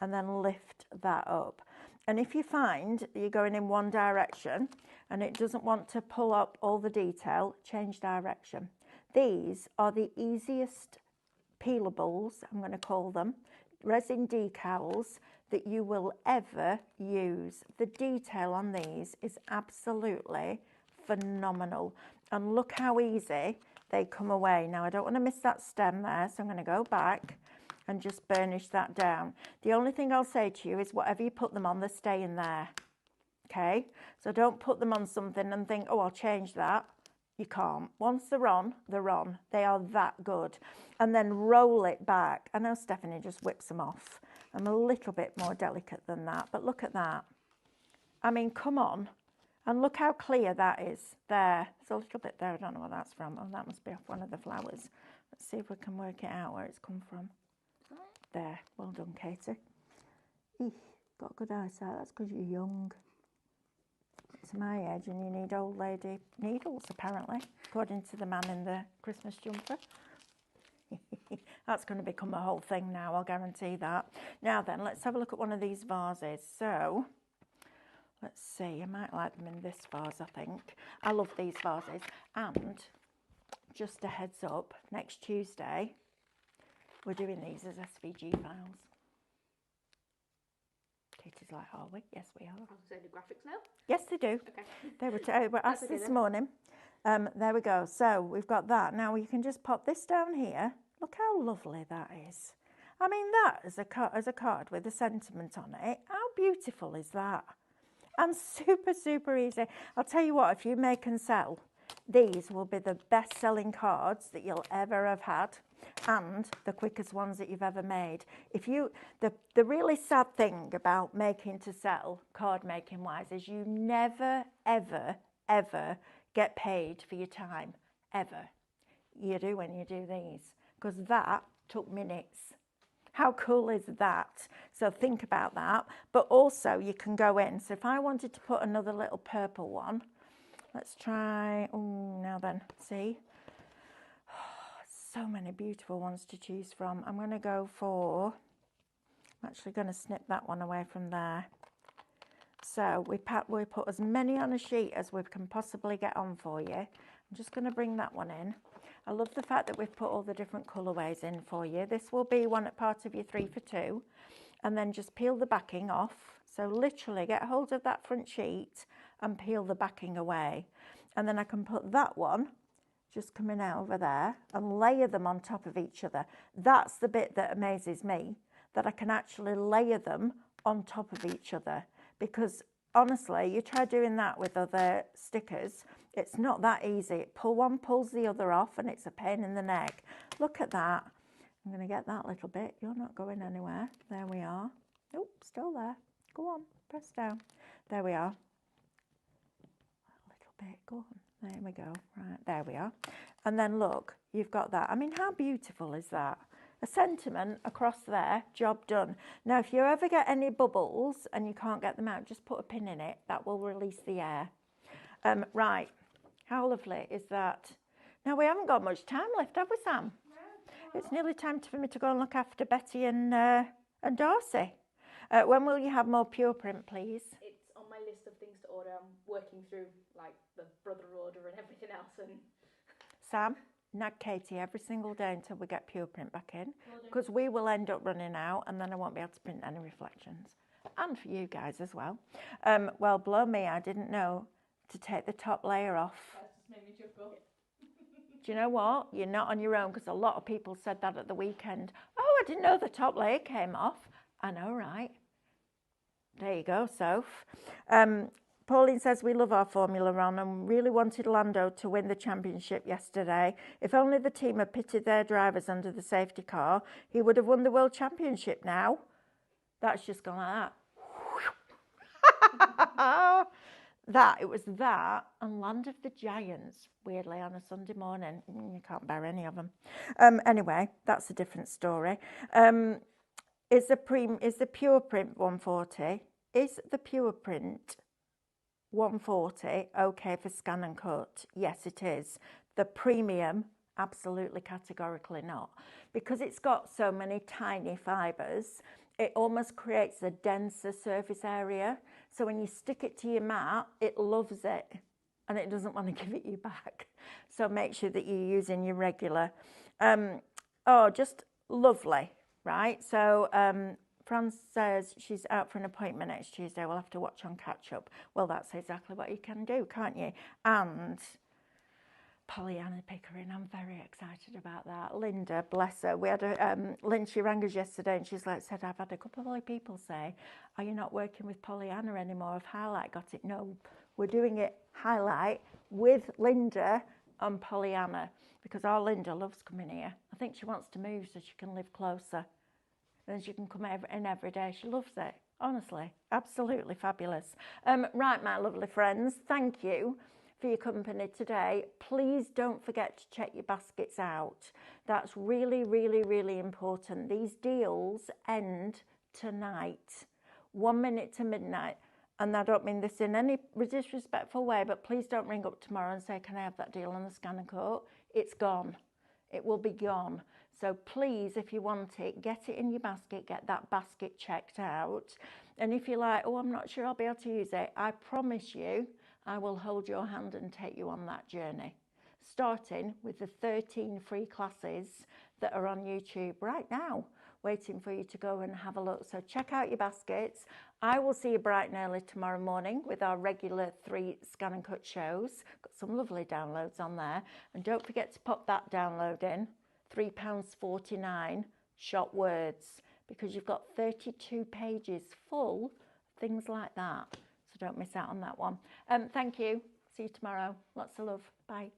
and then lift that up. And if you find you're going in one direction and it doesn't want to pull up all the detail, change direction. These are the easiest peelables, I'm going to call them, resin decals that you will ever use. The detail on these is absolutely phenomenal. And look how easy they come away. Now, I don't want to miss that stem there, so I'm going to go back and just burnish that down. The only thing I'll say to you is whatever you put them on, they're staying there. Okay? So don't put them on something and think, oh, I'll change that. You can't. Once they're on, they're on. They are that good. And then roll it back. I know Stephanie just whips them off. I'm a little bit more delicate than that, but look at that. I mean, come on. And look how clear that is there. There's a little bit there, I don't know where that's from. Oh, that must be off one of the flowers. Let's see if we can work it out where it's come from. There, well done, Katie. Eek, got good eyesight, that's because you're young. It's my age and you need old lady needles, apparently, according to the man in the Christmas jumper. That's going to become a whole thing now, I'll guarantee that. Now then, let's have a look at one of these vases. So, let's see, I might like them in this vase, I think. I love these vases. And, just a heads up, next Tuesday, we're doing these as SVG files. Katie's like, are we? Yes, we are. I'll say the graphics now. Yes, they do. Okay. They were asked okay this then. morning. There we go. So we've got that. Now you can just pop this down here. Look how lovely that is. I mean, that as a card with a sentiment on it. How beautiful is that? And super, super easy. I'll tell you what, if you make and sell, these will be the best-selling cards that you'll ever have had, and the quickest ones that you've ever made. The really sad thing about making to sell, card making wise, is you never, ever, ever get paid for your time, ever. You do when you do these, because that took minutes. How cool is that? So think about that. But also you can go in. So if I wanted to put another little purple one, let's try, oh, now then, see? So many beautiful ones to choose from. I'm going to go for, I'm actually going to snip that one away from there. So we put as many on a sheet as we can possibly get on for you. I'm just going to bring that one in. I love the fact that we've put all the different colourways in for you. This will be one at part of your 3 for 2. And then just peel the backing off. So literally get hold of that front sheet and peel the backing away. And then I can put that one just coming out over there and layer them on top of each other. That's the bit that amazes me, that I can actually layer them on top of each other. Because honestly, you try doing that with other stickers, it's not that easy. One pulls the other off and it's a pain in the neck. Look at that. I'm going to get that little bit. You're not going anywhere. There we are. Nope, still there. Go on, press down. There we are. A little bit, go on. There we go. Right, there we are. And then look, you've got that. I mean, how beautiful is that? A sentiment across there, job done. Now, if you ever get any bubbles and you can't get them out, just put a pin in it. That will release the air. Right, how lovely is that? Now, we haven't got much time left, have we, Sam? No. It's nearly time for me to go and look after Betty and Darcy. When will you have more pure print, please? It's on my list of things to order. I'm working through like the brother order and everything else. And Sam, nag Katie every single day until we get pure print back in, because we will end up running out and then I won't be able to print any reflections. And for you guys as well. Well, blow me, I didn't know to take the top layer off. That just made me chuckle. Do you know what? You're not on your own, because a lot of people said that at the weekend. Oh, I didn't know the top layer came off. I know, right? There you go, Soph. Pauline says, we love our Formula One and really wanted Lando to win the championship yesterday. If only the team had pitted their drivers under the safety car, he would have won the World Championship now. That's just gone like that. It was that and Land of the Giants, weirdly, on a Sunday morning. You can't bear any of them. Anyway, that's a different story. Is the pure print 140? Is the pure print 140 okay for scan and cut? Yes, it is. The premium, absolutely categorically not. Because it's got so many tiny fibres, it almost creates a denser surface area. So when you stick it to your mat, it loves it and it doesn't want to give it you back. So make sure that you're using your regular. Oh, just lovely, right? So Fran says she's out for an appointment next Tuesday. We'll have to watch on catch up. Well, that's exactly what you can do, can't you? And Pollyanna Pickering, I'm very excited about that. Linda, bless her. We had Lynn, she rang us yesterday and she's like, said, I've had a couple of people say, are you not working with Pollyanna anymore? Have Highlight got it? No, we're doing it Highlight with Linda and Pollyanna, because our Linda loves coming here. I think she wants to move so she can live closer. then she can come in every day. She loves it, honestly, absolutely fabulous. Right, my lovely friends, thank you for your company today. Please don't forget to check your baskets out. That's really, really, really important. These deals end tonight, 1 minute to midnight. And I don't mean this in any disrespectful way, but please don't ring up tomorrow and say, can I have that deal on the Scan and Quote? It's gone. It will be gone. So please, if you want it, get it in your basket, get that basket checked out. And if you're like, oh, I'm not sure I'll be able to use it, I promise you, I will hold your hand and take you on that journey. Starting with the 13 free classes that are on YouTube right now, waiting for you to go and have a look. So check out your baskets. I will see you bright and early tomorrow morning with our regular 3 Scan and Cut shows. Got some lovely downloads on there. And don't forget to pop that download in, £3.49, shop words, because you've got 32 pages full of things like that. So don't miss out on that one. Thank you. See you tomorrow. Lots of love. Bye.